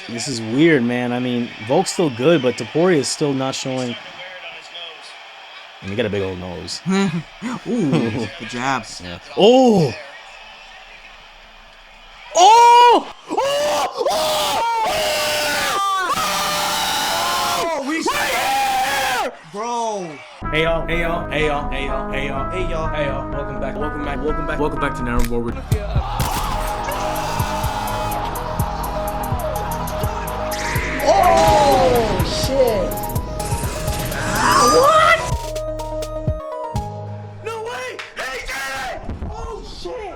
This is weird, man. I mean, Volk's still good, but Topuria is still not showing. And he got a big old nose. Ooh, the jabs. Yeah. Oh! Oh! Oh! Oh! We Right here! bro. Hey y'all, hey y'all, hey y'all, hey y'all, hey y'all, hey y'all, hey y'all. Welcome back, welcome back, welcome back, welcome back to Never Bored With Oh shit! What? No way! Hey, Jay! Oh shit!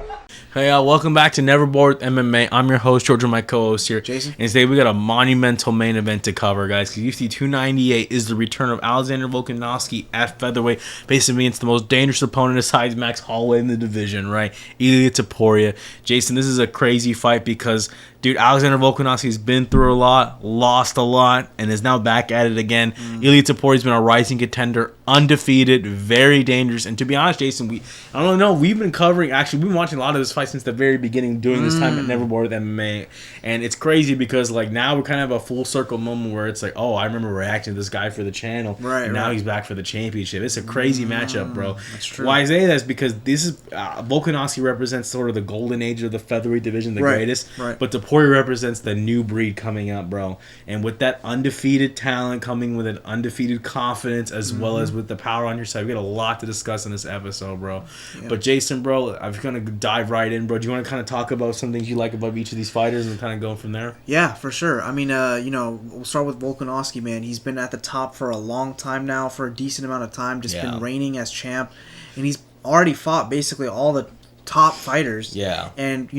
Hey y'all, welcome back to Never Bored With MMA. I'm your host, George, and my co-host here. Jason. And today we got a monumental main event to cover, guys. Because UFC 298 is the return of Alexander Volkanovski at featherweight, facing against the most dangerous opponent besides Max Holloway in the division, right? Ilia Topuria. Jason, this is a crazy fight because, dude, Alexander Volkanovski has been through a lot, lost a lot, and is now back at it again. Ilia Topuria has been a rising contender, undefeated, very dangerous. And to be honest, Jason, I don't know, we've been watching a lot of this fight since the very beginning, during this time at Never Bored With MMA. And it's crazy because, like, now we're kind of a full circle moment where it's like, oh, I remember reacting to this guy for the channel. Right, and now he's back for the championship. It's a crazy matchup, bro. That's true. Why I say that is because this is Volkanovski represents sort of the golden age of the featherweight division, the greatest. Right. But Topuria represents the new breed coming up, bro. And with that undefeated talent coming with an undefeated confidence, as well as with the power on your side, we got a lot to discuss in this episode, bro. Yeah. But Jason, bro, I'm gonna dive right in, bro. Do you want to kind of talk about some things you like about each of these fighters and kind of go from there? Yeah, for sure. I mean, we'll start with Volkanovski, man. He's been at the top for a long time now, for a decent amount of time, just been reigning as champ, and he's already fought basically all the top fighters. Yeah. And,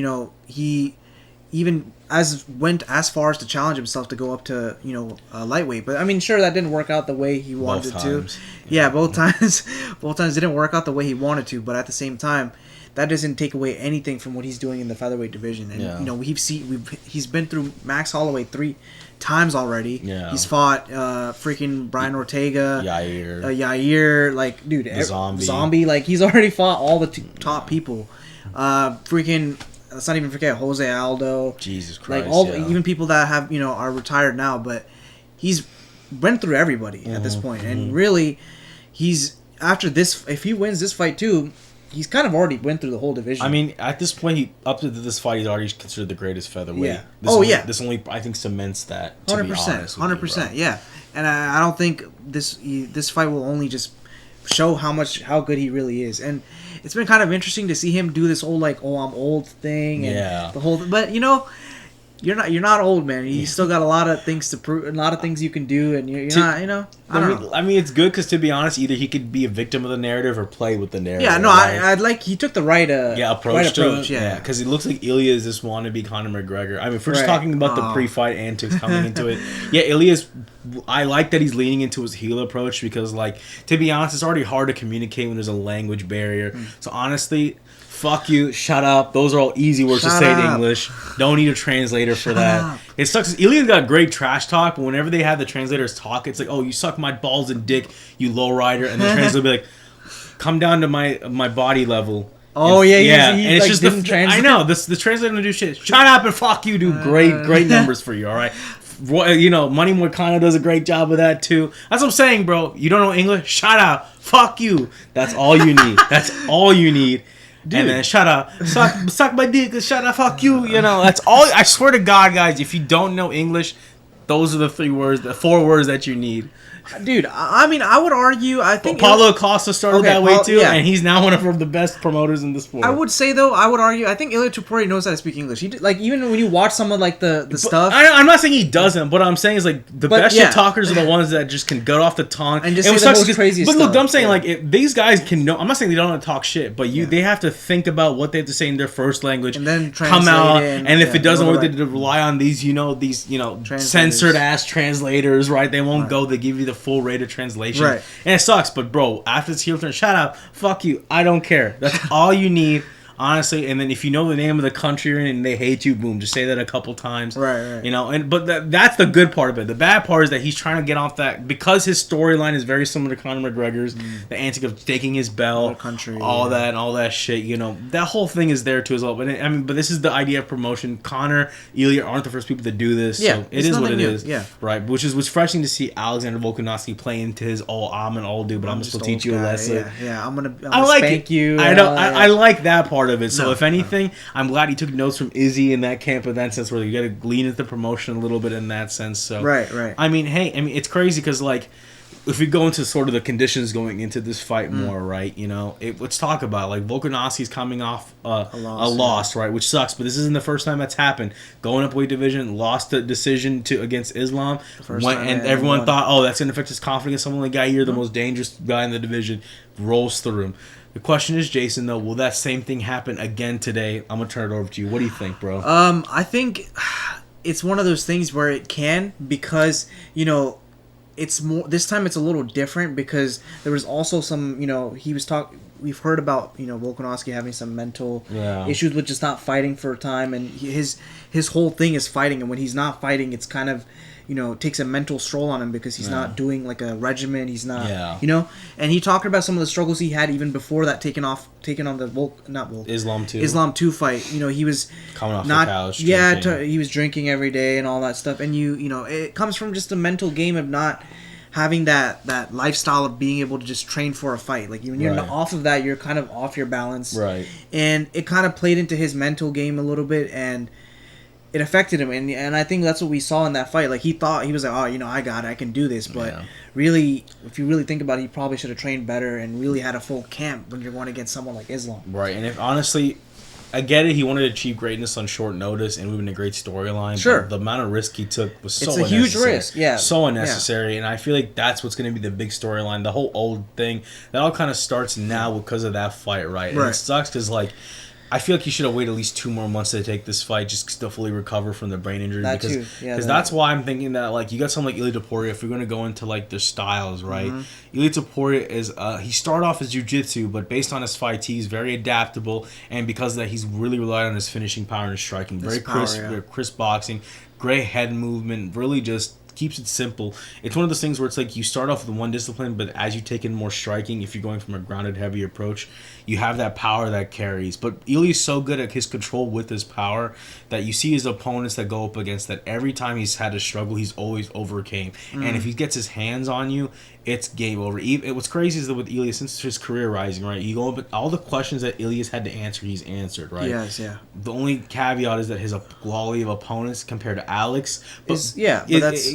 he even went as far as to challenge himself to go up to, lightweight. But, I mean, sure, that didn't work out the way he wanted it to. Yeah, both times. Both times didn't work out the way he wanted to, but at the same time, that doesn't take away anything from what he's doing in the featherweight division. And he's been through Max Holloway 3 times already. Yeah. He's fought freaking Brian Ortega, Yair, like, dude, Zombie. Like, he's already fought all the top people. Let's not even forget Jose Aldo. Jesus Christ. Like even people that have are retired now, but he's went through everybody at this point. And really, he's after this. If he wins this fight too, he's kind of already went through the whole division. I mean, at this point, up to this fight, he's already considered the greatest featherweight. Yeah. This only, I think, cements that. 100%. 100%. Yeah. And I don't think this fight will only just show how good he really is. And it's been kind of interesting to see him do this whole like, oh, I'm old thing, and the whole. But you're not old, man. You still got a lot of things to prove, a lot of things you can do, and you're not. I don't know. I mean, it's good because, to be honest, either he could be a victim of the narrative or play with the narrative. Yeah, no, right? I like he took the right approach. Yeah, because it looks like Ilia is this wannabe Conor McGregor. I mean, if we're just talking about the pre-fight antics coming into it, yeah, Ilia's. I like that he's leaning into his heel approach because, like, to be honest, it's already hard to communicate when there's a language barrier. So honestly, fuck you, shut up. Those are all easy words to say in English. Don't need a translator for that. It sucks. Ilia's got great trash talk, but whenever they have the translators talk, it's like, oh, you suck my balls and dick, you lowrider, and the translator will be like, come down to my body level. Oh, and, yeah. And it's just I know the translator don't do shit. Shut up and fuck you, dude. Great numbers for you. All right. Money Moicano does a great job of that too. That's what I'm saying, bro. You don't know English? Shut up. Fuck you. That's all you need. That's all you need. Dude. And then shut up. Suck my dick. Shut up. Fuck you. That's all. I swear to God, guys, if you don't know English, those are the 4 words that you need. Dude, I mean, I would argue. I think Paulo Costa started that way too, and he's now one of the best promoters in the sport. I would say though, I would argue. I think Ilia Topuria knows how to speak English. Even when you watch some of like the stuff. I'm not saying he doesn't, but what I'm saying is like the best shit talkers are the ones that just can get off the tongue and just say the most craziest stuff. But look, I'm saying like if these guys can know. I'm not saying they don't know how to talk shit, but they have to think about what they have to say in their first language and then come out. And if it doesn't work, they rely on these censored ass translators, right? They won't go. They give you the full rate of translation. Right. And it sucks, but bro, after this heel turn, shut up, fuck you, I don't care. That's all you need. honestly, and then if you know the name of the country you're in and they hate you, boom, just say that a couple times. Right. You know, but that's the good part of it. The bad part is that he's trying to get off that, because his storyline is very similar to Conor McGregor's. The antic of taking his belt, all that shit. You know, that whole thing is there too as well. But I mean, but this is the idea of promotion. Conor, Ilia aren't the first people to do this. Yeah, so it is what it is. Yeah, right. Which is refreshing to see Alexander Volkanovski play into his I'm an old dude, but I'm gonna still teach you a lesson. Yeah, I'm gonna like spank you. I know. I like that part of it. So if anything, I'm glad he took notes from Izzy in that camp in that sense, where you got to lean into the promotion a little bit in that sense. So right. I mean, it's crazy because like, if we go into sort of the conditions going into this fight more, right? You know, let's talk about it. Like Volkanovski's coming off a loss, right? Which sucks, but this isn't the first time that's happened. Going up weight division, lost the decision against Islam, and everyone thought, oh, that's gonna affect his confidence. Someone like Yair, the most dangerous guy in the division, rolls through him. The question is, Jason, though, will that same thing happen again today? I'm gonna turn it over to you. What do you think, bro? I think it's one of those things where it can, because it's more this time. It's a little different because there was also some. We've heard about Volkanovski having some mental issues with just not fighting for a time, and his whole thing is fighting. And when he's not fighting, it's kind of takes a mental stroll on him because he's not doing like a regimen. He's not, And he talked about some of the struggles he had even before that, taking on the Islam 2 fight. He was coming off the couch. He was drinking every day and all that stuff. And it comes from just a mental game of not having that lifestyle of being able to just train for a fight. Like when you're off of that, you're kind of off your balance. Right. And it kind of played into his mental game a little bit, and it affected him, and I think that's what we saw in that fight. Like he thought, he was like, oh, I got it, I can do this. But really, if you really think about it, he probably should have trained better and really had a full camp when you're going against someone like Islam. Right, and if honestly, I get it, he wanted to achieve greatness on short notice and moving a great storyline. Sure. But the amount of risk he took was so unnecessary. It's a huge risk, yeah. So unnecessary, and I feel like that's what's going to be the big storyline. The whole old thing, that all kind of starts now because of that fight, right? And it sucks because, like, I feel like he should have waited at least 2 more months to take this fight just to fully recover from the brain injury. Because that's why I'm thinking that, like, you got someone like Ilia Topuria, if we're going to go into, like, their styles, right? Ilia Topuria is, he started off as jiu-jitsu, but based on his fight, he's very adaptable, and because of that, he's really relied on his finishing power and his striking. Very crisp boxing, great head movement, really just keeps it simple. It's one of those things where it's like you start off with one discipline, but as you take in more striking, if you're going from a grounded heavy approach, you have that power that carries. But Ilya's so good at his control with his power that you see his opponents that go up against that every time he's had a struggle, he's always overcame. And if he gets his hands on you, it's game over. What's crazy is that with Ilia, since his career rising, right, you go up, all the questions that Ilya's had to answer, he's answered, right? Yes, yeah. The only caveat is that his quality of opponents compared to Alex, right. That's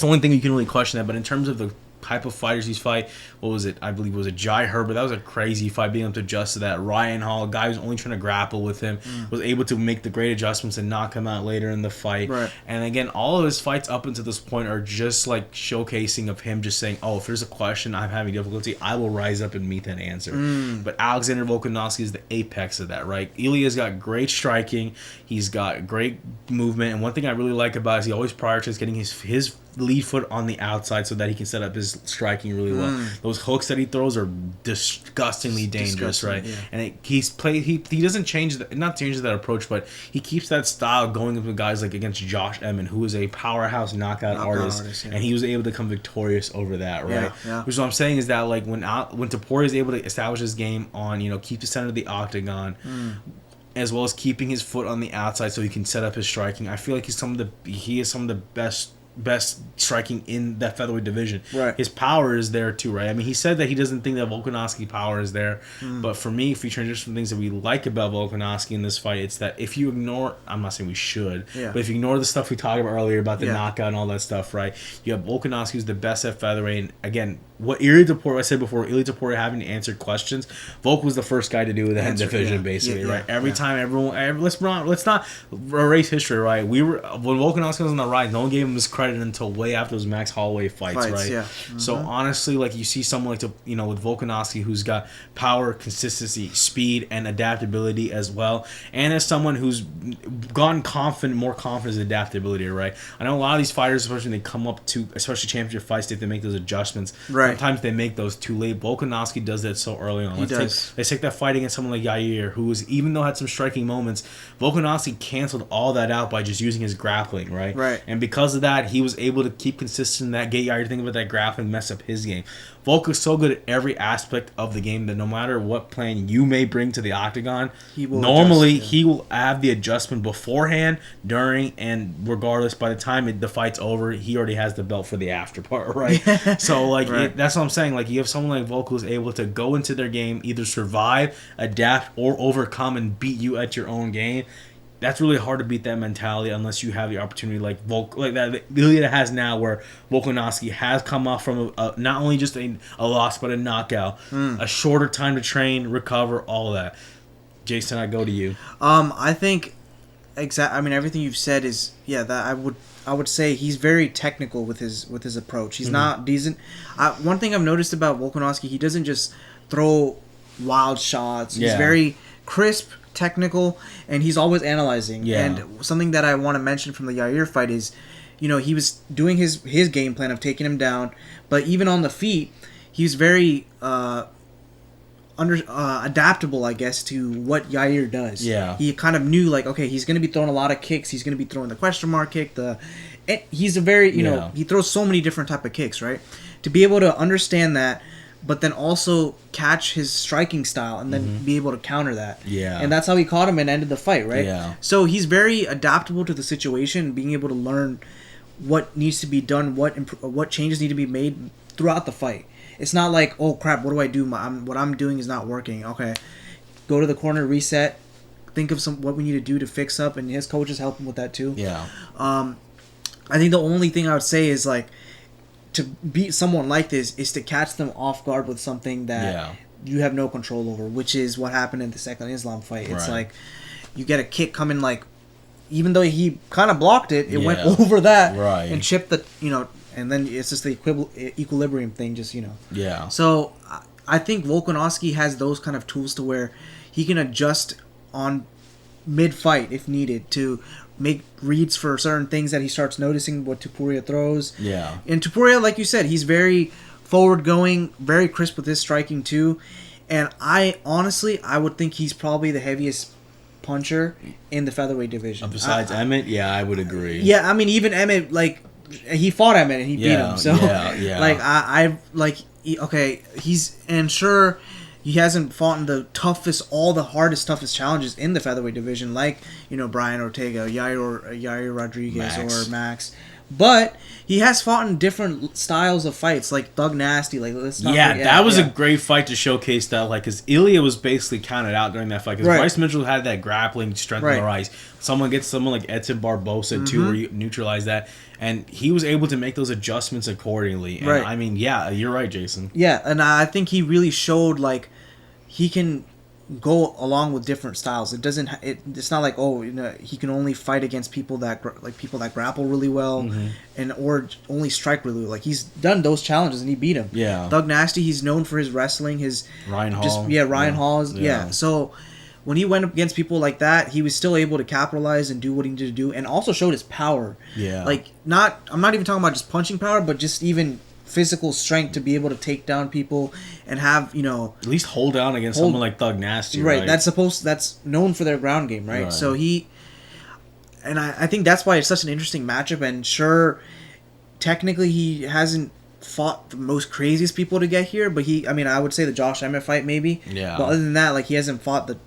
the only thing you can really question that. But in terms of the type of fighters he's fight, what was it? I believe it was a Jai Herbert. That was a crazy fight, being able to adjust to that. Ryan Hall, a guy who's only trying to grapple with him, was able to make the great adjustments and knock him out later in the fight. Right. And again, all of his fights up until this point are just like showcasing of him just saying, oh, if there's a question I'm having difficulty, I will rise up and meet that answer. But Alexander Volkanovski is the apex of that, right? Ilya's got great striking. He's got great movement. And one thing I really like about it is he always prioritizes getting his lead foot on the outside so that he can set up his striking really well. Those hooks that he throws are disgustingly dangerous, right? Yeah. And he doesn't change that approach, but he keeps that style going with guys like against Josh Emmett, who is a powerhouse knockout artist, and he was able to come victorious over that, right? Yeah. Which is what I'm saying is that like when Topuria is able to establish his game on, keep the center of the octagon, as well as keeping his foot on the outside so he can set up his striking, I feel like he is some of the best striking in that featherweight division. Right. His power is there too, right? I mean, he said that he doesn't think that Volkanovski power is there, but for me, if we transition from things that we like about Volkanovski in this fight, it's that if you ignore, I'm not saying we should, but if you ignore the stuff we talked about earlier about the knockout and all that stuff, right? You have Volkanovski who's the best at featherweight, and again, what Ilia Topuria, I said before, Ilia Topuria having to answer questions, Volk was the first guy to do the head division, basically, right? Every time let's not erase history, right? When Volkanovski was on the rise, no one gave him his credit until way after those Max Holloway fights, right? Yeah. So honestly, like you see someone like with Volkanovski who's got power, consistency, speed, and adaptability as well, and as someone who's gotten more confident in adaptability, right? I know a lot of these fighters, especially when they come up to especially championship fights, they have to make those adjustments. Right. Sometimes they make those too late. Volkanovski does that so early on. Let's take that fight against someone like Yair, who was, even though had some striking moments, Volkanovski canceled all that out by just using his grappling, right? Right. And because of that, he was able to keep consistent in that, get Yair to think about that grappling, mess up his game. Volk is so good at every aspect of the game that no matter what plan you may bring to the octagon, he will have the adjustment beforehand, during, and regardless, by the time the fight's over, he already has the belt for the after part, right? So, like, that's what I'm saying. Like, you have someone like Volk who's able to go into their game, either survive, adapt, or overcome and beat you at your own game. That's really hard to beat that mentality unless you have the opportunity like that Ilia has now, where Volkanovski has come off from not only just a loss but a knockout, a shorter time to train, recover, all of that. Jason, I go to you. I think I mean, everything you've said is that I would say he's very technical with his approach. He's not decent. One thing I've noticed about Volkanovski, he doesn't just throw wild shots. He's very crisp, technical, and he's always analyzing. And something that I want to mention from the Yair fight is, he was doing his game plan of taking him down, but even on the feet, he's very adaptable, I guess, to what Yair does. He kind of knew, like, okay, he's going to be throwing a lot of kicks. He's going to be throwing the question mark kick. He's a very, he throws so many different type of kicks, right? To be able to understand that, but then also catch his striking style and then be able to counter that. And that's how he caught him and ended the fight, right? So he's very adaptable to the situation, being able to learn what needs to be done, what changes need to be made throughout the fight. It's not like, oh crap, what do I do? What I'm doing is not working. Okay, go to the corner, reset, think of what we need to do to fix up, and his coaches help him with that too. I think the only thing I would say is, like, to beat someone like this is to catch them off guard with something that you have no control over, which is what happened in the second Islam fight. It's like you get a kick coming, like, even though he kind of blocked it, it went over that and chipped the, and then it's just the equilibrium thing, just, So I think Volkanovski has those kind of tools to where he can adjust on mid-fight if needed to make reads for certain things that he starts noticing what Topuria throws. And Topuria, like you said, he's very forward-going, very crisp with his striking too. And I would think he's probably the heaviest puncher in the featherweight division. Besides Emmett, I would agree. Yeah, I mean, even Emmett, like, he fought Emmett and he beat him. So, like, sure, he hasn't fought in the hardest challenges in the featherweight division, like, Brian Ortega, Yair Rodriguez, or Max. But he has fought in different styles of fights, like Thug Nasty. Like, that was a great fight to showcase that. Like, because Ilia was basically counted out during that fight. Because Bryce Mitchell had that grappling strength in the rise. Someone gets someone like Edson Barbosa too, where you neutralize that, and he was able to make those adjustments accordingly. And I mean, you're right, Jason. Yeah, and I think he really showed, like, he can go along with different styles. It's not like, he can only fight against people that grapple really well or only strike really well. Like, he's done those challenges and he beat him. Thug Nasty, he's known for his wrestling, his Ryan Hall. Ryan Hall. So when he went up against people like that, he was still able to capitalize and do what he needed to do, and also showed his power. Like, I'm not even talking about just punching power, but just even physical strength to be able to take down people and have, at least hold down against someone like Thug Nasty, right? That's known for their ground game, right? So I think that's why it's such an interesting matchup. And sure, technically he hasn't fought the most craziest people to get here, but I would say the Josh Emmett fight maybe. But other than that, like, he hasn't fought the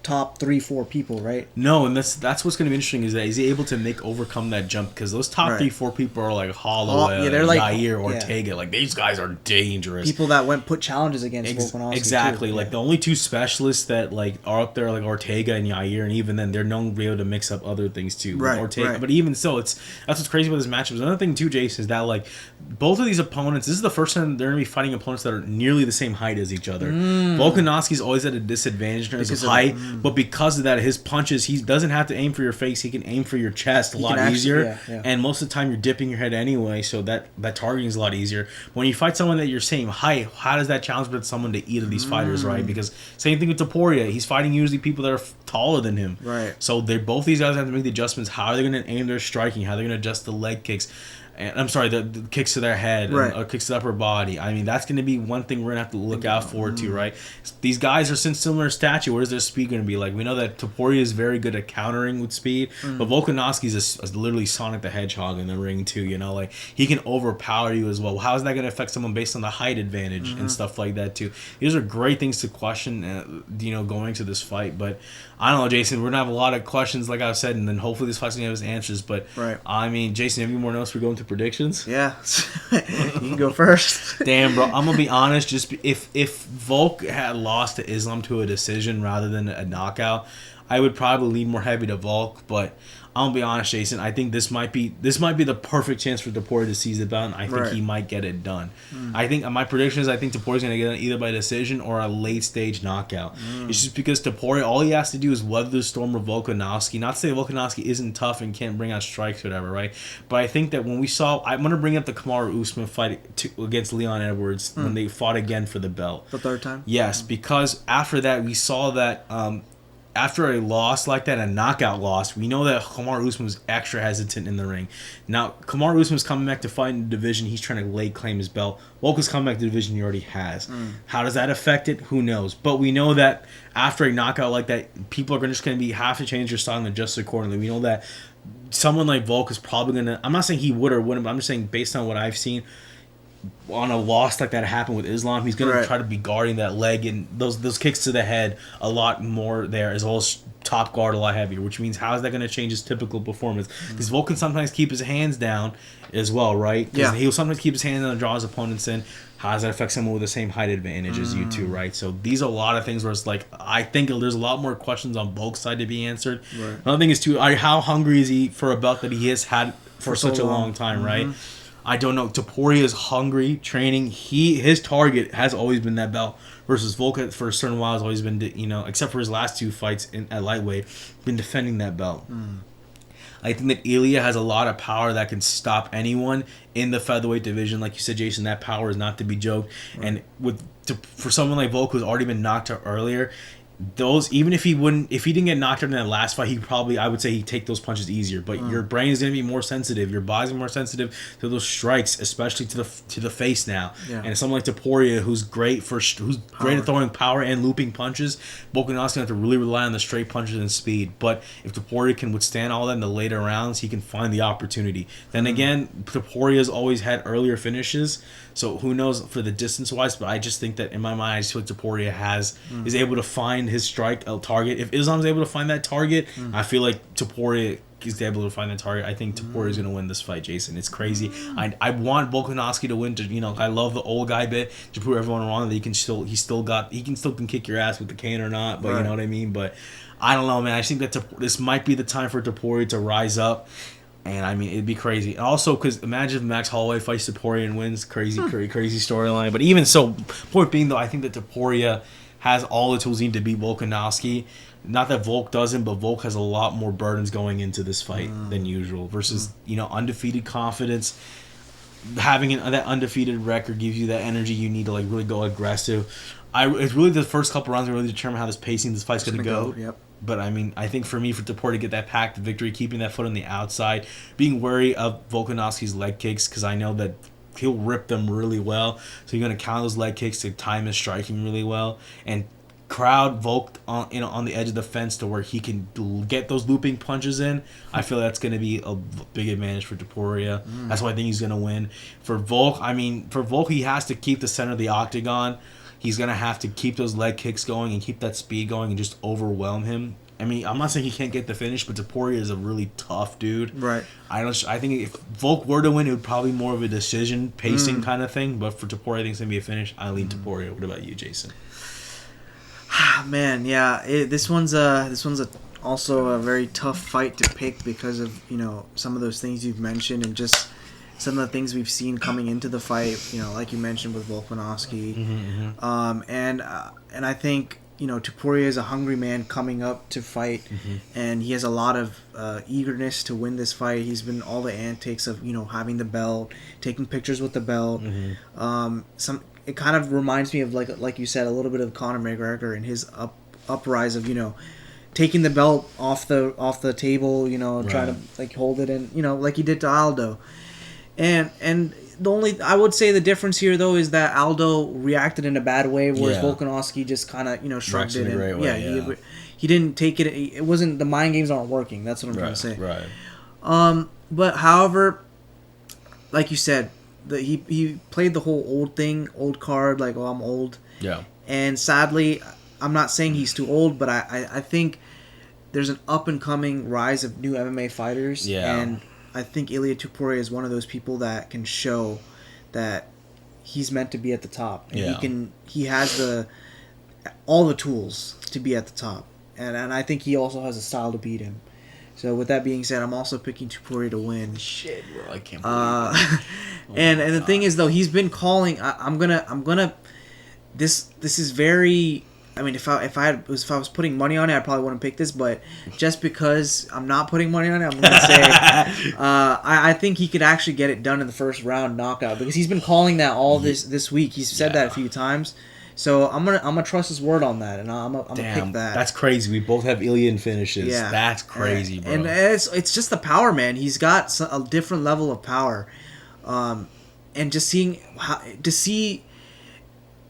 top 3-4 people, right? No, and that's what's going to be interesting, is that is he able to overcome that jump, because those top 3-4 people are like Holloway, they're like Yair, Ortega, like, these guys are dangerous. People that put challenges against Volkanovski. Exactly, like, the only two specialists that, like, are up there, like Ortega and Yair, and even then they're known to be able to mix up other things too. Ortega, but even so, that's what's crazy about this matchup. Another thing too, Jason, is that, like, both of these opponents, this is the first time they're going to be fighting opponents that are nearly the same height as each other. Volkanovski's always at a disadvantage in terms of height. But because of that, his punches, he doesn't have to aim for your face. He can aim for your chest a lot easier. And most of the time, you're dipping your head anyway, so that targeting is a lot easier. When you fight someone that you're same height, how does that challenge with someone to either of these fighters, right? Because same thing with Topuria. He's fighting usually people that are taller than him. Right. So both these guys have to make the adjustments. How are they going to aim their striking? How are they going to adjust the leg kicks? And, I'm sorry, the kicks to their head, or kicks to the upper body. I mean, that's going to be one thing we're going to have to look out for too, right? These guys are similar stature. What is their speed going to be like? We know that Topuria is very good at countering with speed, but Volkanovski is literally Sonic the Hedgehog in the ring too. You know, like he can overpower you as well. How is that going to affect someone based on the height advantage and stuff like that too? These are great things to question, going to this fight. But I don't know, Jason. We're gonna have a lot of questions, like I said, and then hopefully this fight's gonna have his answers. But I mean, Jason, have you more notes? We're going to predictions. Yeah, you can go first. Damn, bro. I'm gonna be honest. Just if Volk had lost to Islam to a decision rather than a knockout, I would probably lean more heavy to Volk. But I'm gonna be honest, Jason. I think this might be the perfect chance for Topuria to seize the belt, and I think he might get it done. I think my prediction is I think Topuria's gonna get it either by decision or a late stage knockout. It's just because Topuria, all he has to do is weather the storm of Volkanovski. Not to say Volkanovski isn't tough and can't bring out strikes or whatever, right? But I think that when we saw, I'm gonna bring up the Kamaru Usman fight against Leon Edwards when they fought again for the belt. The third time. Yes, because after that we saw that. After a loss like that, a knockout loss, we know that Kamaru Usman was extra hesitant in the ring. Now, Kamaru Usman's coming back to fight in the division. He's trying to lay claim his belt. Volk is coming back to the division he already has. How does that affect it? Who knows? But we know that after a knockout like that, people are just going to have to change their style and adjust accordingly. We know that someone like Volk is probably going to... I'm not saying he would or wouldn't, but I'm just saying based on what I've seen, on a loss like that happened with Islam, he's going to try to be guarding that leg and those kicks to the head a lot more there, as well as top guard a lot heavier, which means how is that going to change his typical performance? Because Volk can sometimes keep his hands down as well, right? Because he'll sometimes keep his hands down and draw his opponents in. How does that affect someone with the same height advantage as you two, right? So these are a lot of things where it's like, I think there's a lot more questions on both sides to be answered. Another thing is, too, how hungry is he for a belt that he has had for such a long time, right? I don't know. Topuria is hungry, training. His target has always been that belt. Versus Volk for a certain while has always been, except for his last two fights at lightweight, been defending that belt. I think that Ilia has a lot of power that can stop anyone in the featherweight division. Like you said, Jason, that power is not to be joked. And for someone like Volk who's already been knocked out earlier, even if he didn't get knocked out in that last fight, I would say he'd take those punches easier. But your brain is going to be more sensitive, your body's more sensitive to those strikes, especially to the face now. And someone like Topuria, who's great at throwing power and looping punches, Volkanovski have to really rely on the straight punches and speed. But if Topuria can withstand all that in the later rounds, he can find the opportunity. Then again, Topuria's always had earlier finishes, so who knows for the distance wise. But I just think that in my mind, I just feel like Topuria is able to find his strike target. If Islam's able to find that target, I feel like Topuria is able to find that target. I think Topuria is going to win this fight, Jason. It's crazy. I want Volkanovski to win. I love the old guy bit to prove everyone wrong that he can still kick your ass with the cane or not. But you know what I mean. But I don't know, man. I think that this might be the time for Topuria to rise up. And I mean, it'd be crazy. And also, because imagine if Max Holloway fights Topuria and wins. Crazy storyline. But even so, point being though, I think that Topuria has all the tools he needs to beat Volkanovski. Not that Volk doesn't, but Volk has a lot more burdens going into this fight than usual. Versus, undefeated confidence. Having that undefeated record gives you that energy you need to really go aggressive. It's really the first couple rounds that really determine how this fight's going to go. Yep. But I mean, I think for Topuria to get that packed victory, keeping that foot on the outside, being wary of Volkanovski's leg kicks, because I know that he'll rip them really well. So you're going to count those leg kicks to time his striking really well. And crowd Volk on the edge of the fence to where he can get those looping punches in. I feel that's going to be a big advantage for Topuria. That's why I think he's going to win. For Volk, he has to keep the center of the octagon. He's going to have to keep those leg kicks going and keep that speed going and just overwhelm him. I mean, I'm not saying he can't get the finish, but Topuria is a really tough dude. Right. I think if Volk were to win, it would probably be more of a decision, pacing kind of thing. But for Topuria, I think it's going to be a finish. I lean Topuria. What about you, Jason? Man, yeah. This one's also a very tough fight to pick because of, some of those things you've mentioned and just some of the things we've seen coming into the fight, like you mentioned with Volkanovski. And I think Topuria is a hungry man coming up to fight, and he has a lot of eagerness to win this fight. He's been all the antics of having the belt, taking pictures with the belt. It kind of reminds me of like you said, a little bit of Conor McGregor and his uprise of taking the belt off the table, trying to hold it in, like he did to Aldo, and. I would say the difference here though is that Aldo reacted in a bad way, whereas Volkanovski just kind of shrugged it. And, he didn't take it. It wasn't, the mind games aren't working. That's what I'm trying to say. Right. But however, like you said, he played the whole old card, like, oh, I'm old. Yeah. And sadly, I'm not saying he's too old, but I think there's an up and coming rise of new MMA fighters. Yeah. And I think Ilia Topuria is one of those people that can show that he's meant to be at the top. And he has all the tools to be at the top. And I think he also has a style to beat him. So with that being said, I'm also picking Topuria to win. Shit, bro, I can't believe it. And the thing is though, he's been calling. I'm gonna. This is very. I mean, if I was putting money on it, I probably wouldn't pick this. But just because I'm not putting money on it, I'm gonna say I think he could actually get it done in the first round knockout, because he's been calling that all this week. He's said that a few times, so I'm gonna trust his word on that, and I'm gonna pick that. That's crazy. We both have Ilian finishes. Yeah, that's crazy, bro. And it's just the power, man. He's got a different level of power, and just see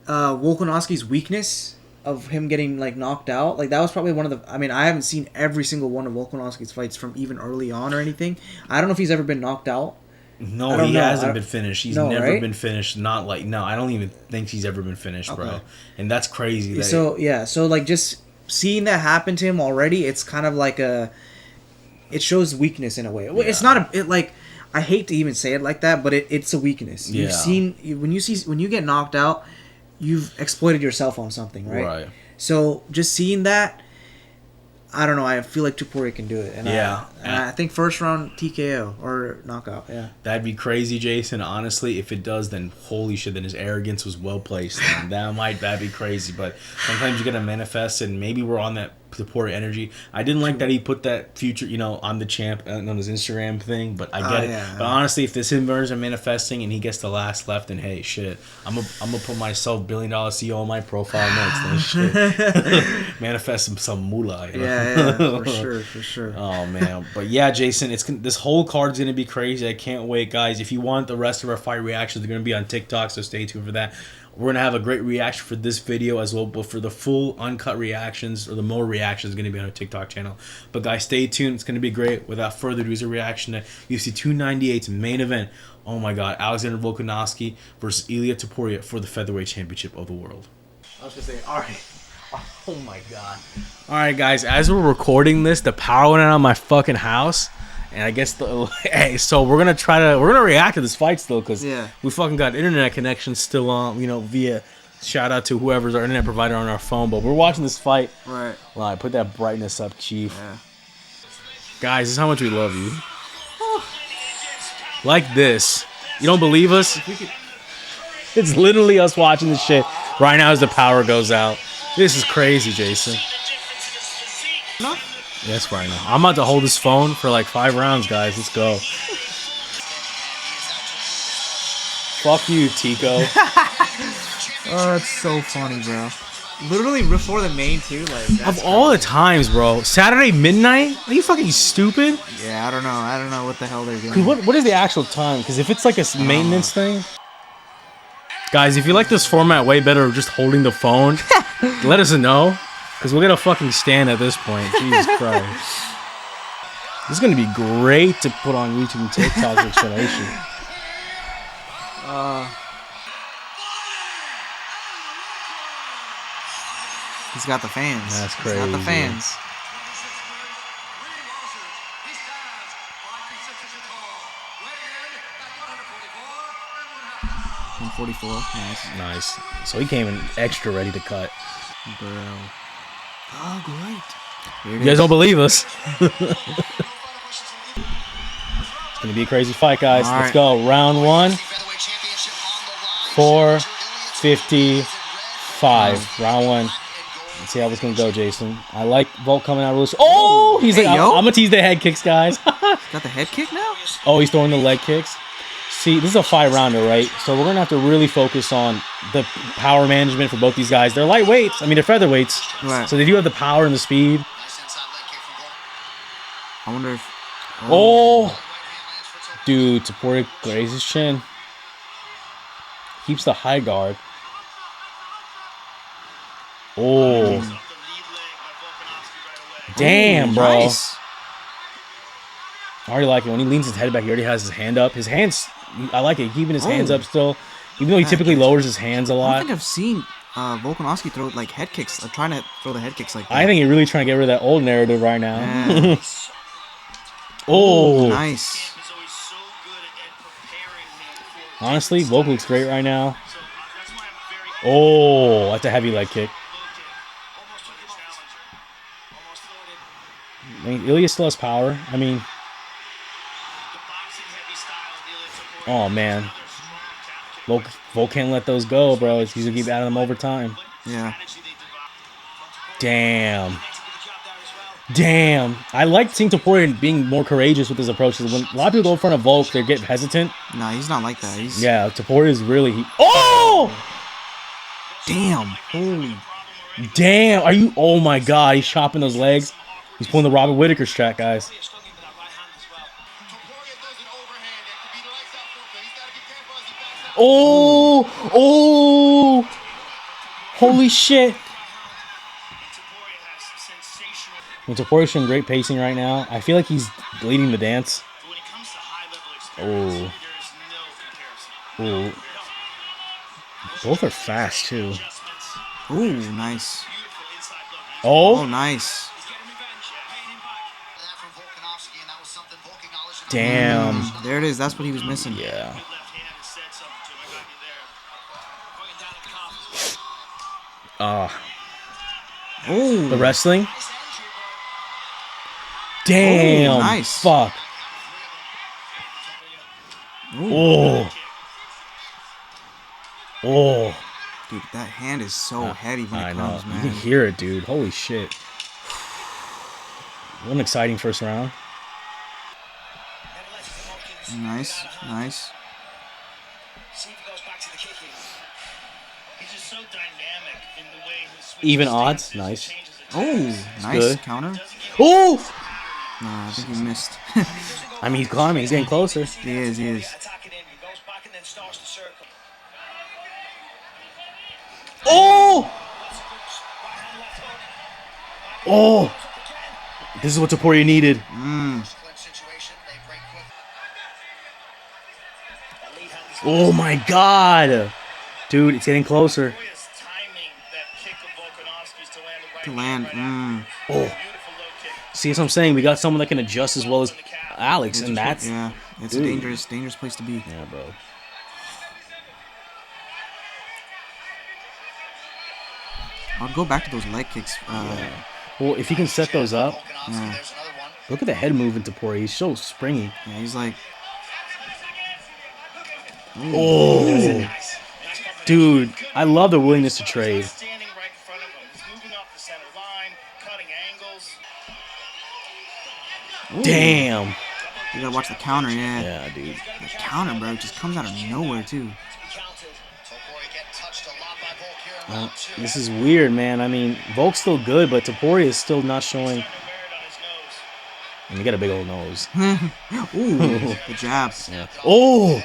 Volkanovski's weakness of him getting knocked out, that was probably one of the. I mean, I haven't seen every single one of Volkanovski's fights from even early on or anything. I don't know if he's ever been knocked out. No, he hasn't been finished. He's never been finished. Not no, I don't even think he's ever been finished, bro. And that's crazy. So just seeing that happen to him already, it's kind of like it shows weakness in a way. Yeah. It's not I hate to even say it like that, but it's a weakness. Yeah. You've seen when you get knocked out, you've exploited yourself on something, right? Right. So just seeing that, I don't know. I feel like Topuria can do it, and I think first round TKO or knockout. Yeah, that'd be crazy, Jason. Honestly, if it does, then holy shit, then his arrogance was well placed. That'd be crazy. But sometimes you gotta manifest, and maybe we're on that Topuria energy. I didn't like that he put that future, I'm the champ on his Instagram thing, but I get it. Yeah. But honestly, if this inverse are manifesting and he gets the last left, then hey, shit, I'm gonna put myself $1 billion CEO on my profile next. Then shit, manifest some moolah. Yeah, for sure. Oh man, but yeah, Jason, this whole card's gonna be crazy. I can't wait, guys. If you want the rest of our fight reactions, they're gonna be on TikTok, so stay tuned for that. We're going to have a great reaction for this video as well, but for the full uncut reactions, or the more reactions, is going to be on our TikTok channel. But guys, stay tuned. It's going to be great. Without further ado, is a reaction to UFC 298's main event. Oh my God, Alexander Volkanovski versus Ilia Topuria for the featherweight championship of the world. I was going to say, all right. Oh my God. All right, guys, as we're recording this, the power went out on my fucking house. And I guess so we're gonna react to this fight still, because we fucking got internet connection still on, via shout out to whoever's our internet provider on our phone. But we're watching this fight. Right. Well, put that brightness up, Chief. Yeah. Guys, this is how much we love you. Like this. You don't believe us? It's literally us watching this shit right now as the power goes out. This is crazy, Jason. No. Yes, right now. I'm about to hold this phone for 5 rounds, guys. Let's go. Fuck you, Tico. Oh, that's so funny, bro. Literally before the main, too. Of all the times, bro. Saturday midnight? Are you fucking stupid? Yeah, I don't know what the hell they're doing. What is the actual time? Because if it's a maintenance thing... Guys, if you like this format way better, just holding the phone, let us know. Because we're going to fucking stand at this point. Jesus Christ. This is going to be great to put on YouTube and TikTok explanation. He's got the fans. That's crazy. He's got the fans. $144. Nice. So he came in extra ready to cut. Bro. Oh, great. You guys don't believe us. It's going to be a crazy fight, guys. All Let's go. Round 1. 4:55. Round 1. Let's see how it's gonna go, Jason. I like Volk coming out of this. Oh, he's like, I'm gonna tease the head kicks, guys. Got the head kick now? Oh, he's throwing the leg kicks. See, this is a 5-rounder, right? So we're gonna have to really focus on the power management for both these guys. They're lightweights. I mean, they're featherweights. Right. So they do have the power and the speed. I wonder if. Oh, dude, Topuria grazes his chin. Keeps the high guard. Oh. Damn, bro. Nice. I already like it. When he leans his head back, he already has his hand up. His hands, I like it. Keeping his hands up still. Even though he typically lowers his hands a I lot. don't think I've seen Volkanovski throw like head kicks. Trying to throw the head kicks like that. I think he's really trying to get rid of that old narrative right now. Yeah. Oh. Nice. Honestly, Volk looks great right now. Oh, that's a heavy leg kick. I mean, Ilia still has power. I mean, oh man, Volk can't let those go, bro. He's gonna keep adding them over time. Yeah. Damn. I like seeing Topuria being more courageous with his approaches. When a lot of people go in front of Volk, they get hesitant. Nah, he's not like that. He's Yeah, Topuria is really. Oh! Damn. Holy. Damn. Are you? Oh my God. He's chopping those legs. He's pulling the Robert Whittaker strat, guys. Oh! Oh! Holy shit. Topuria's showing great pacing right now. I feel like he's leading the dance. Oh. Oh. Both are fast, too. Ooh, nice. Oh? Oh, nice. Damn. There it is. That's what he was missing. Yeah. Oh. The wrestling? Damn. Oh, nice. Fuck. Ooh. Oh. Oh. Dude, that hand is so heavy when it comes, man. You can hear it, dude. Holy shit. What an exciting first round. Nice, nice. Even odds? Nice. Oh, nice good. counter. Oh! Nah, I think he missed. I mean, he's climbing. He's getting closer. He is, he is. Oh! Oh! This is what Topuria needed. Oh my God. Dude, it's getting closer. To land. Oh. See what I'm saying? We got someone that can adjust as well as Alex, and that's... Yeah, it's dude. a dangerous place to be. Yeah, bro. I'll go back to those leg kicks. Well, if he can set those up... Yeah. Look at the head movement to Topuria. He's so springy. Yeah, he's like... Oh! Dude, I love the willingness to trade. Damn. You gotta watch the counter, yeah. Yeah, dude. The counter, bro, just comes out of nowhere, too. This is weird, man. I mean, Volk's still good, but Topuria is still not showing... And he got a big old nose. Ooh, the jab. Yeah. Oh!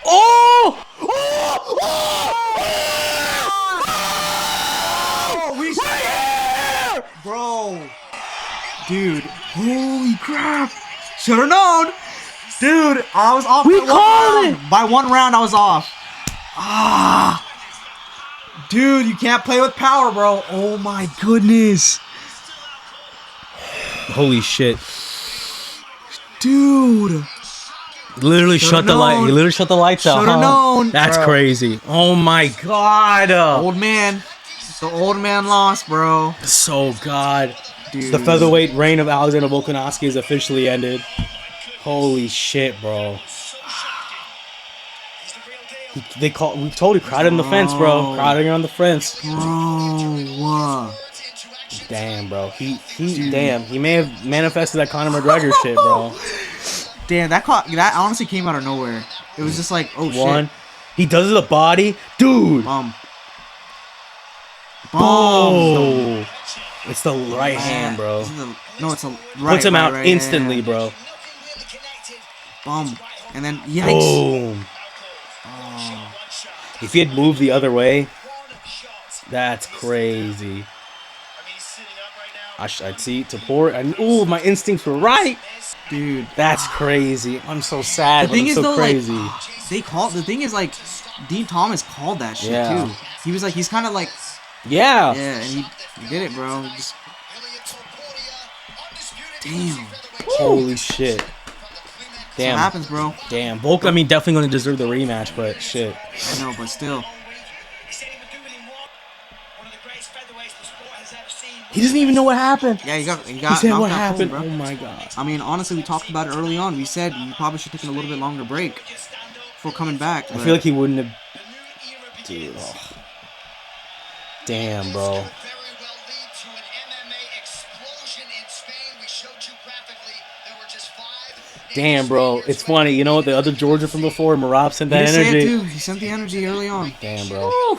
Oh! Oh! Oh, we right here! Bro. Dude, holy crap. Should have known. Dude, I was off. We called it! By 1 round, I was off. Ah. Dude, you can't play with power, bro. Oh, my goodness. Holy shit. Dude. Literally shut the light. He literally shut the lights out. Should have known. That's bro. Crazy. Oh my God. Old man. The old man lost, bro. So God. Dude. The featherweight reign of Alexander Volkanovski has officially ended. Holy shit, bro. We totally crowded on the fence, bro. Crowding on the fence. Bro. Damn, bro. He may have manifested that Conor McGregor shit, bro. Damn, that honestly came out of nowhere. It was just like, oh shit. He does it a body, dude. Boom. Oh, it's the right hand, bro. It's a right. Puts him out right, instantly, yeah. bro. Boom. And then yikes. Boom. Oh. If he had moved the other way, that's crazy. I'd see Topuria, and my instincts were right, dude. That's crazy. I'm so sad. The thing is, though, crazy. Like, the thing is, like, Dean Thomas called that shit too. He was like, he's kind of like, yeah, and he did it, bro. Just, damn. Holy shit. Damn. What happens, bro? Damn. Volk, I mean, definitely going to deserve the rematch, but shit. I know, but still. He doesn't even know what happened. Yeah, he got he said what happened. Cold, oh my god. I mean, honestly, we talked about it early on. We said you probably should have taken a little bit longer break before coming back. I feel like he wouldn't have. Dude. Oh. Damn, bro. Damn, bro. It's funny. You know what? The other Georgia from before, Marab sent that energy. He sent the energy early on. Damn, bro. Woo.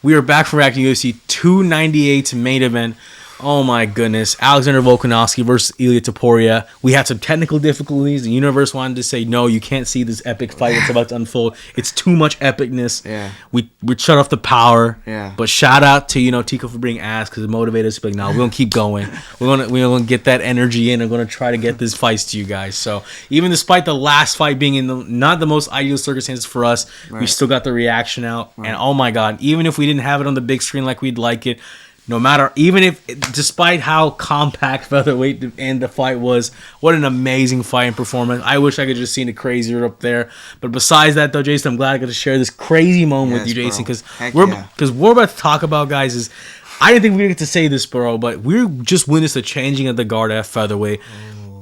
We are back for reacting UFC 298 main event. Oh my goodness. Alexander Volkanovski versus Ilia Topuria. We had some technical difficulties. The universe wanted to say, no, you can't see this epic fight that's about to unfold. It's too much epicness. Yeah. We shut off the power. Yeah. But shout out to, Tico for being ass because it motivated us to be like, no, we're going to keep going. We're gonna get that energy in. I'm going to try to get this fights to you guys. So even despite the last fight being in not the most ideal circumstances for us, we still got the reaction out. Right. And oh my God, even if we didn't have it on the big screen like we'd like it, no matter, despite how compact featherweight and the fight was, what an amazing fighting performance. I wish I could just seen it crazier up there. But besides that, though, Jason, I'm glad I got to share this crazy moment with you, Jason, because we're about to talk about, guys, is I didn't think we were going to get to say this, bro, but we're just witnessed the changing of the guard at featherweight.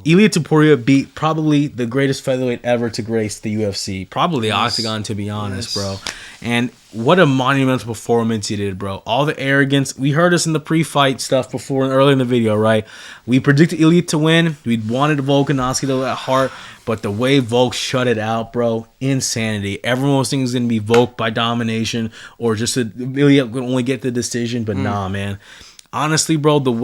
Ilia Topuria beat probably the greatest featherweight ever to grace the UFC. Probably the Octagon, to be honest, bro. And what a monumental performance he did, bro. All the arrogance. We heard this in the pre-fight stuff before and early in the video, right? We predicted Ilia to win. We wanted Volkanovski to at heart. But the way Volk shut it out, bro, insanity. Everyone was thinking it was going to be Volk by domination or just Ilia could only get the decision. But nah, man. Honestly, bro, bro,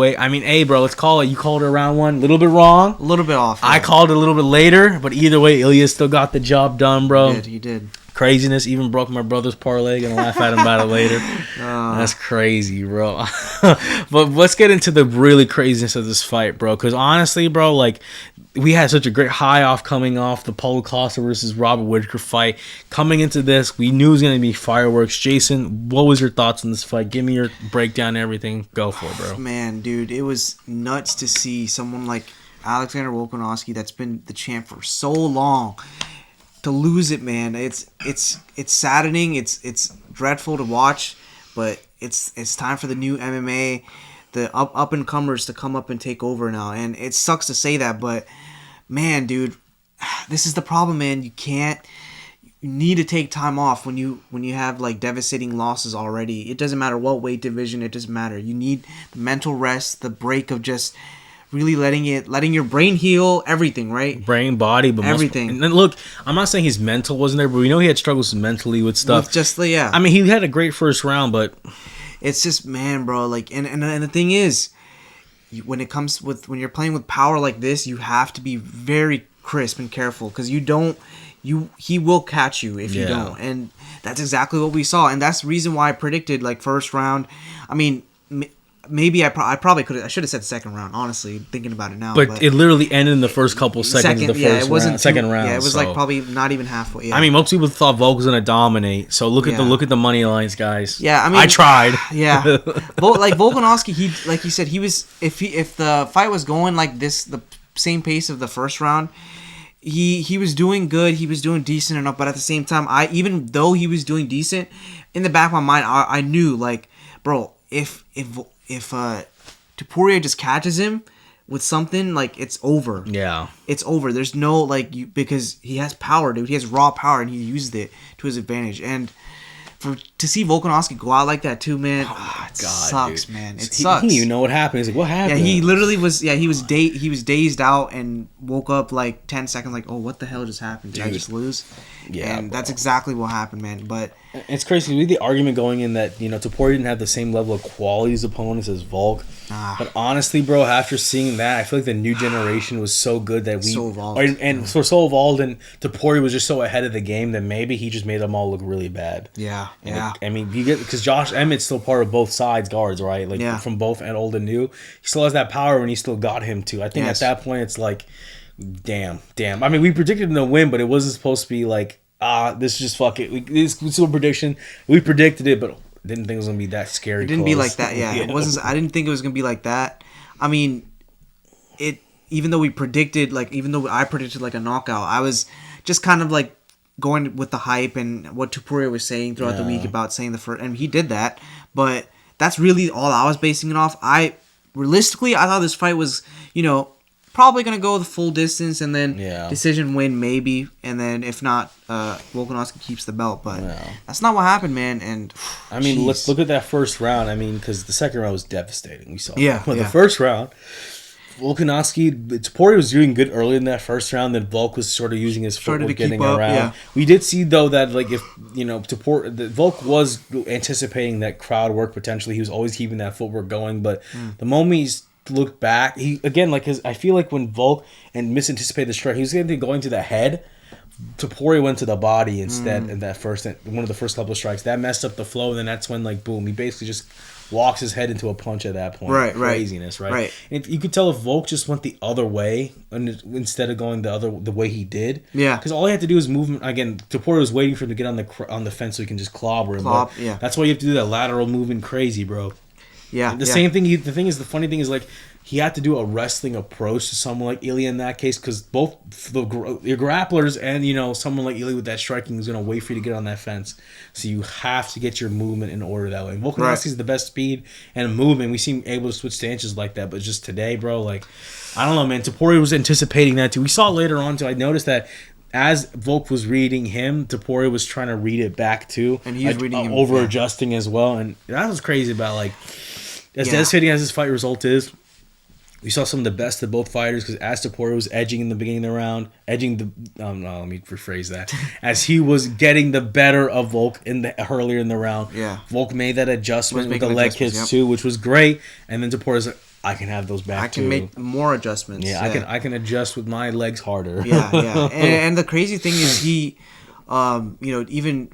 let's call it. You called it round one. A little bit wrong. A little bit off. Yeah. I called it a little bit later. But either way, Ilia still got the job done, bro. He did. Craziness. Even broke my brother's parlay. Gonna laugh at him about it later. That's crazy, bro. But let's get into the really craziness of this fight, bro. Because honestly, bro, like, we had such a great high coming off the Paulo Costa versus Robert Whittaker fight. Coming into this, we knew it was going to be fireworks. Jason, what was your thoughts on this fight? Give me your breakdown and everything. Go for it, bro. Man, dude, it was nuts to see someone like Alexander Volkanovski that's been the champ for so long to lose it, man. It's saddening. It's dreadful to watch, but it's time for the new MMA, the up and comers to come up and take over now. And it sucks to say that, but man, dude, this is the problem, man. You need to take time off when you have like devastating losses already. It doesn't matter what weight division, it doesn't matter. You need the mental rest, the break of just really letting your brain heal, everything, right? Brain, body, but everything. And then look, I'm not saying his mental wasn't there, but we know he had struggles mentally with stuff. I mean, he had a great first round, but it's just, man, bro, like, and the thing is, when you're playing with power like this, you have to be very crisp and careful because he will catch you if you don't, and that's exactly what we saw, and that's the reason why I predicted like first round. I mean, maybe I probably could have. I should have said second round. Honestly, thinking about it now, but it literally ended in the first couple seconds of the first round. Second round. Yeah, it was like probably not even halfway. Yeah. I mean, most people thought Volk was gonna dominate. So look at the money lines, guys. Yeah, I mean, I tried. Yeah, like Volkanovski, he said he was if the fight was going like this, the same pace of the first round, he was doing good. He was doing decent enough. But at the same time, even though he was doing decent, in the back of my mind, I knew like, bro, if Topuria just catches him, with something, like, it's over. Yeah. It's over. There's no, like, because he has power, dude. He has raw power, and he used it to his advantage. And to see Volkanovski go out like that, too, man, it sucks, dude. Man. It sucks. He didn't even know what happened. He's like, what happened? Yeah, he literally was, he was dazed out and woke up, like, 10 seconds, like, oh, what the hell just happened? Did I just lose? Yeah, and that's exactly what happened, man. But it's crazy. We had the argument going in that, Topuria didn't have the same level of quality as opponents as Volk. But honestly, bro, after seeing that, I feel like the new generation was so good that so evolved. So evolved, and Topuria was just so ahead of the game that maybe he just made them all look really bad. Yeah, I mean, you get, because Josh Emmett's still part of both sides guards, right? Like from both and old and new, he still has that power, and he still got him too. I think at that point, it's like, damn. I mean, we predicted him to win, but it wasn't supposed to be like, this is just fuck it. This was a prediction. We predicted it, but didn't think it was gonna be that scary. It didn't be like that. Yeah, it wasn't. I didn't think it was gonna be like that. I mean, even though I predicted like a knockout, I was just kind of like going with the hype and what Topuria was saying throughout the week about saying the first, and he did that. But that's really all I was basing it off. Realistically, I thought this fight was, probably going to go the full distance and then decision win maybe. And then if not, Volkanovski keeps the belt. But that's not what happened, man. And I mean, let's look at that first round. I mean, because the second round was devastating. We saw But the first round, Topuria was doing good early in that first round. Then Volk was sort of using his footwork getting around. Yeah. We did see, though, that like if, Volk was anticipating that crowd work potentially. He was always keeping that footwork going. But the moment he's looked back, I feel like when Volk and misanticipated the strike, he was going to the head. Topuria went to the body instead in that one of the first couple of strikes. That messed up the flow, and then that's when, like, boom, he basically just walks his head into a punch at that point. Craziness, right? And you could tell if Volk just went the other way instead of going the way he did. Yeah. Because all he had to do was move. Again, Topuria was waiting for him to get on the fence so he can just clobber him. That's why you have to do that lateral movement crazy, bro. Yeah. The same thing. The funny thing is, like, he had to do a wrestling approach to someone like Ilia in that case, because both your grapplers and someone like Ilia with that striking is going to wait for you to get on that fence. So you have to get your movement in order that way. Volkanovski is the best speed and movement. We seem able to switch stances like that, but just today, bro, like, I don't know, man. Topuria was anticipating that too. We saw later on too. I noticed that as Volk was reading him, Topuria was trying to read it back too, and he was reading him, over adjusting as well. And that was crazy about, like, as devastating as this fight result is. We saw some of the best of both fighters, because as Topuria was edging in the beginning of the round, let me rephrase that. As he was getting the better of Volk earlier in the round, Volk made that adjustment with the leg kicks too, which was great. And then Topuria's like, I can have those back too. I can make more adjustments. Yeah, I can adjust with my legs harder. Yeah. And the crazy thing is he, even...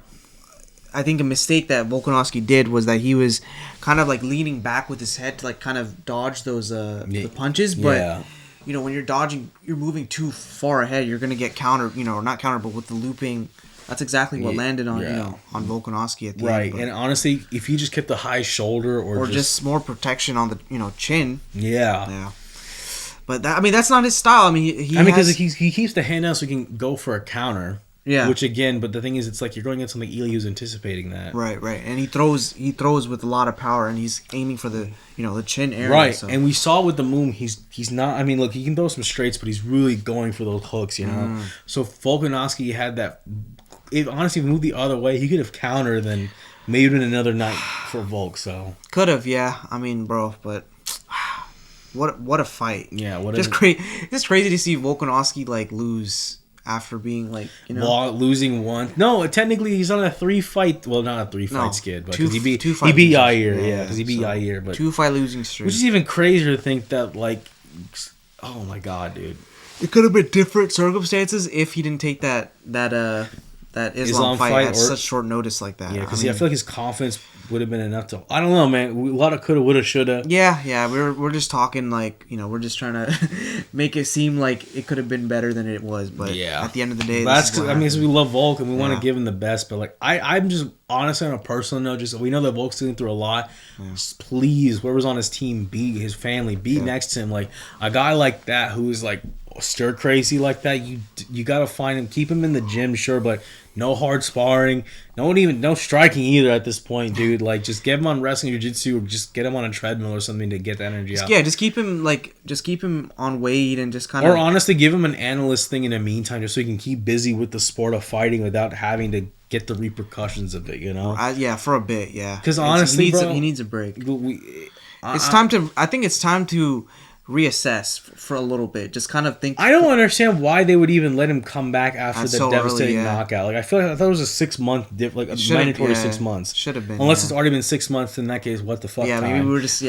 I think a mistake that Volkanovski did was that he was kind of like leaning back with his head to like kind of dodge those the punches. But when you're dodging, you're moving too far ahead. You're gonna get countered. Or not countered, but with the looping. That's exactly what landed on on Volkanovski at the end. Right, and honestly, if he just kept the high shoulder or just more protection on the chin. Yeah. But that's not his style. I mean, because he keeps the hand out so he can go for a counter. Yeah. Which again, but the thing is, it's like you're going against something Ilia who's anticipating that. Right. And he throws with a lot of power, and he's aiming for the the chin area. Right. So. And we saw with the Moon, he's not. I mean, look, he can throw some straights, but he's really going for those hooks. So Volkanovski had that. If honestly moved the other way, he could have countered, then maybe in another night for Volk. So could have, yeah. I mean, bro, but. What a fight! Yeah, just crazy to see Volkanovski like lose. After being losing one. No, technically he's on a 3-fight. Well, not a 3-fight skid, but he beat Yair. Yeah, because he beat Yair. But 2-fight losing streak. Which is even crazier to think that, like, oh my god, dude. It could have been different circumstances if he didn't take that Islam fight at such short notice like that. Yeah, because I feel like his confidence would have been enough to. I don't know, man. A lot of coulda, woulda, shoulda. Yeah. We're just talking like we're just trying to make it seem like it could have been better than it was. But at the end of the day, that's because we love Volk and we want to give him the best. But like I'm just honestly on a personal note, just we know that Volk's going through a lot. Just please, whoever's on his team, be his family, be next to him. Like a guy like that who is like stir crazy like that, you gotta find him, keep him in the gym, sure, but no hard sparring, no striking either at this point, dude. Like, just get him on wrestling, jiu-jitsu, or just get him on a treadmill or something to get the energy out. Yeah, just keep him on weight and just kind of. Or honestly, give him an analyst thing in the meantime, just so he can keep busy with the sport of fighting without having to get the repercussions of it. You know? Yeah, for a bit, yeah. Because honestly, he needs a break. It's time to. I think it's time to reassess for a little bit. Just kind of think. I don't understand why they would even let him come back after the devastating early, knockout. Like, I thought it was a 6 month like a mandatory 6 months. Should have been. Unless it's already been 6 months. In that case, what the fuck? Yeah, time? maybe we were just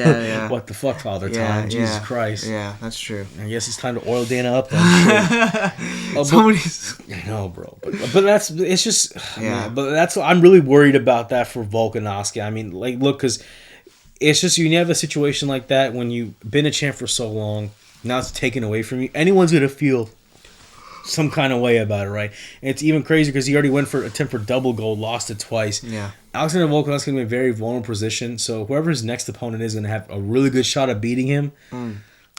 what the fuck, Father Time? Jesus Christ. Yeah, that's true. I guess it's time to oil Dana up. Then. I know, bro. But it's just man, but that's I'm really worried about that for Volkanovski. I mean, like, look, because. It's just you have a situation like that when you've been a champ for so long, now it's taken away from you. Anyone's going to feel some kind of way about it, right? And it's even crazier because he already went for attempt for double gold, lost it twice. Yeah. Alexander Volkanovski is going to be in a very vulnerable position, so whoever his next opponent is going to have a really good shot at beating him.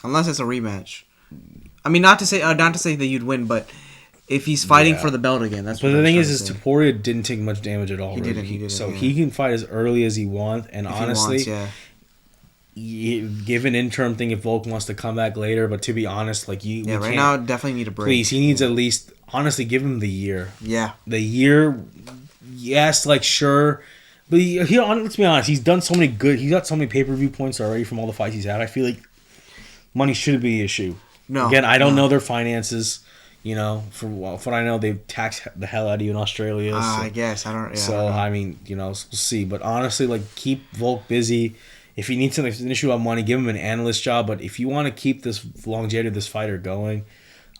Unless it's a rematch. I mean, not to say that you'd win, but if he's fighting for the belt again, that's. But the thing is Topuria didn't take much damage at all. He didn't. So he can fight as early as he wants, and honestly, give an interim thing if Volk wants to come back later. But to be honest, like right now, definitely need a break. Please, he needs at least honestly give him the year. Yeah, the year. Yes, like sure. But let's be honest, he's done so many he's got so many pay-per-view points already from all the fights he's had. I feel like money shouldn't be an issue. No. Again, I don't know their finances. You know, from what I know, they tax the hell out of you in Australia. So, I guess. I don't. Yeah, so, I mean, we'll see. But honestly, like, keep Volk busy. If he needs an issue about money, give him an analyst job. But if you want to keep this longevity of this fighter going,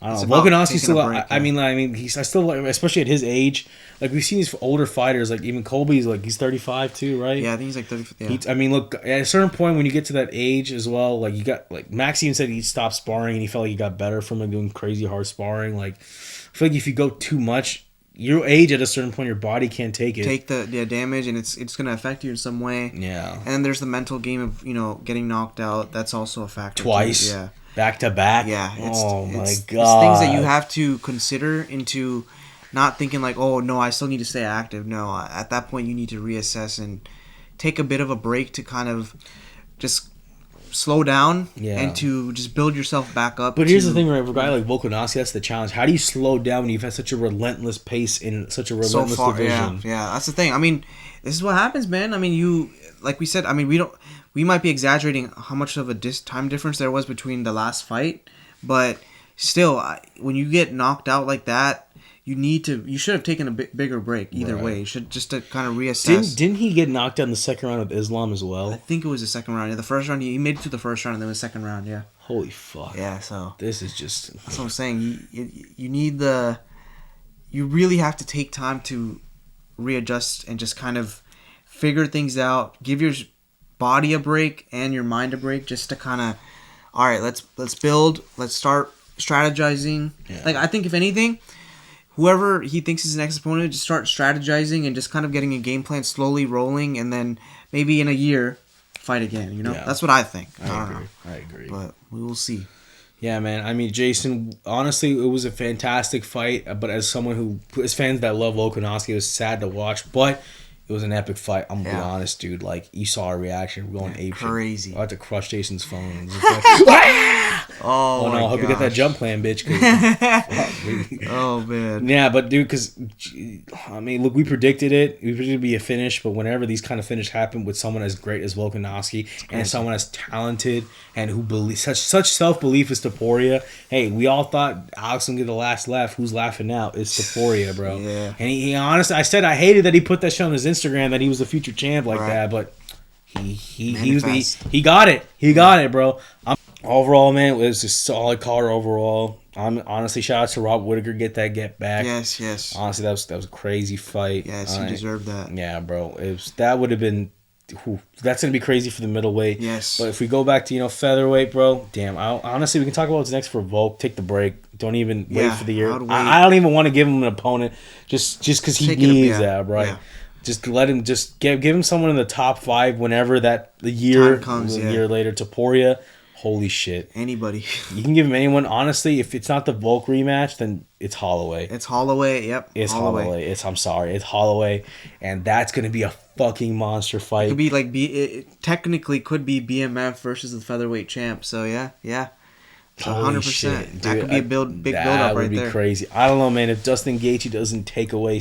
I don't know. Volkanovski still. I mean, I still, especially at his age, like we've seen these older fighters, like even Colby's like he's 35 too, right? Yeah, I think he's like 35. Yeah. I mean, look, at a certain point when you get to that age as well, like you got like Max even said he stopped sparring and he felt like he got better from like doing crazy hard sparring. Like I feel like if you go too much, your age at a certain point, your body can't take it. Take the damage, and it's going to affect you in some way. Yeah. And there's the mental game of getting knocked out. That's also a factor. Twice. Too. Yeah. Back to back. Yeah. My God. It's things that you have to consider into not thinking like, oh no, I still need to stay active. No, at that point you need to reassess and take a bit of a break to kind of just slow down and to just build yourself back up. But here's the thing, right? For a guy like Volkanovski, that's the challenge. How do you slow down when you've had such a relentless pace in such a relentless division? Yeah, that's the thing. I mean, this is what happens, man. I mean, like we said, I mean, we might be exaggerating how much of a time difference there was between the last fight, but still, when you get knocked out like that, you should have taken a bigger break either way. You should just to kind of reassess. Didn't he get knocked out in the second round of Islam as well? I think it was the second round. Yeah, the first round he made it to the first round, and then the second round. Yeah. Holy fuck. Yeah. So this is just. That's what I'm saying. You need you really have to take time to readjust and just kind of figure things out. Give your body a break and your mind a break, just to kind of, all right, let's build. Let's start strategizing. Yeah. Like I think if anything, whoever he thinks is his next opponent, just start strategizing and just kind of getting a game plan slowly rolling, and then maybe in a year, fight again. That's what I think. I agree. But we will see. Yeah, man. I mean, Jason, honestly, it was a fantastic fight. But as someone as fans that love Volkanovski, it was sad to watch. But it was an epic fight. I'm gonna be honest, dude. Like, you saw our reaction. We're going ape crazy. I had to crush Jason's phone. Oh no! I hope you got that jump plan, bitch. Oh man. Yeah, but dude, because I mean, look, we predicted it. We predicted it to be a finish, but whenever these kind of finish happen with someone as great as Volkanovski and someone as talented and who believes such self belief as Topuria, hey, we all thought Alex would get the last laugh. Who's laughing now? It's Topuria, bro. Yeah. And he honestly, I said I hated that he put that shit on his Instagram that he was a future champ like that, but he got it. He got it, bro. Overall, man, it was a solid card overall. I'm honestly, shout out to Rob Whittaker, get back. Yes. Honestly, that was a crazy fight. Yes, he deserved that. Yeah, bro. That would have been. That's gonna be crazy for the middleweight. Yes. But if we go back to featherweight, bro, damn. Honestly, we can talk about what's next for Volk. Take the break. Don't even wait for the year. I don't even want to give him an opponent just because he needs that, right? Yeah. Just let him. Just give him someone in the top 5 whenever the year comes. A year later, Topuria. Holy shit. Anybody. You can give him anyone. Honestly, if it's not the Volk rematch, then it's Holloway. It's Holloway. Yep. It's Holloway. I'm sorry. It's Holloway. And that's going to be a fucking monster fight. It could be like, it technically could be BMF versus the featherweight champ. So, yeah. 100%. Shit, that could be a big build up right there. That would be crazy. I don't know, man. If Dustin Gaethje doesn't take away,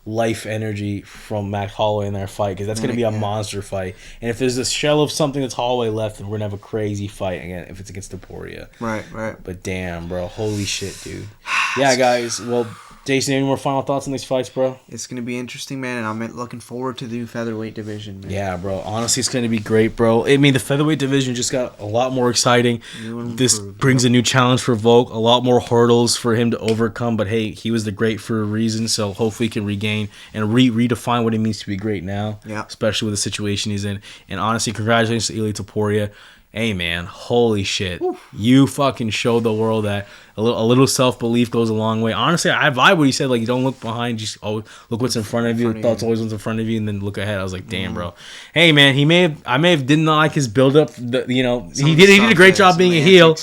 life energy from Max Holloway in their fight, because that's going to be a monster fight. And if there's a shell of something that's Holloway left, then we're going to have a crazy fight again if it's against Topuria. Right. But damn, bro. Holy shit, dude. Yeah, guys. Well, Jason, any more final thoughts on these fights, bro? It's going to be interesting, man, and I'm looking forward to the new featherweight division, man. Yeah, bro. Honestly, it's going to be great, bro. I mean, the featherweight division just got a lot more exciting. This brings a new challenge for Volk, a lot more hurdles for him to overcome, but hey, he was the great for a reason, so hopefully he can regain and redefine what it means to be great now, especially with the situation he's in. And honestly, congratulations to Ilia Topuria. Hey, man, holy shit. Oof. You fucking showed the world that a little self-belief goes a long way. Honestly, I vibe what he said, like, you don't look behind, just look what's in front of you. Thoughts always what's in front of you, and then look ahead. I was like, damn, bro. Hey, man, I may have didn't like his build-up. He did a great job being a heel,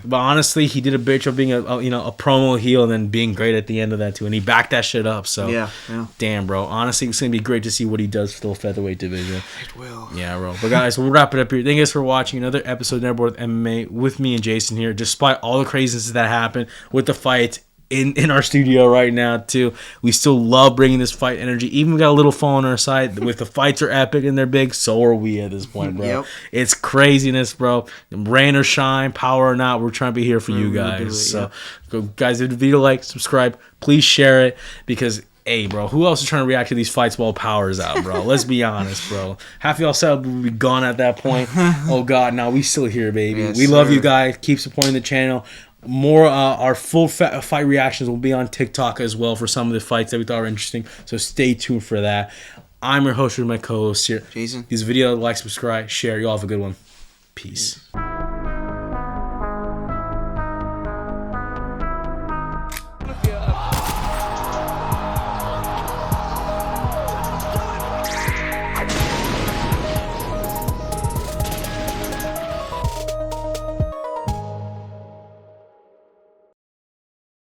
but honestly, he did a great job being a promo heel and then being great at the end of that, too, and he backed that shit up, so yeah. Damn, bro. Honestly, it's going to be great to see what he does for the featherweight division. It will. Yeah, bro. But guys, we'll wrap it up here. Thank you guys for watching another episode of Never Bored With MMA with me and Jason here. Despite all the craziness that happened with the fight in our studio right now too, we still love bringing this fight energy. Even we got a little fall on our side. With the fights are epic and they're big, so are we at this point, bro. Yep. It's craziness, bro. Rain or shine, power or not, we're trying to be here for you guys. Go, guys, if the video, like, subscribe, please share it, because hey, bro, who else is trying to react to these fights while power's out, bro? Let's be honest, bro. Half of y'all said we'd be gone at that point. Oh, God, no, we still here, baby. Yes, we love you guys. Keep supporting the channel. More our full fight reactions will be on TikTok as well for some of the fights that we thought were interesting. So stay tuned for that. I'm your host with my co-host here, Jason. This video, like, subscribe, share. You all have a good one. Peace.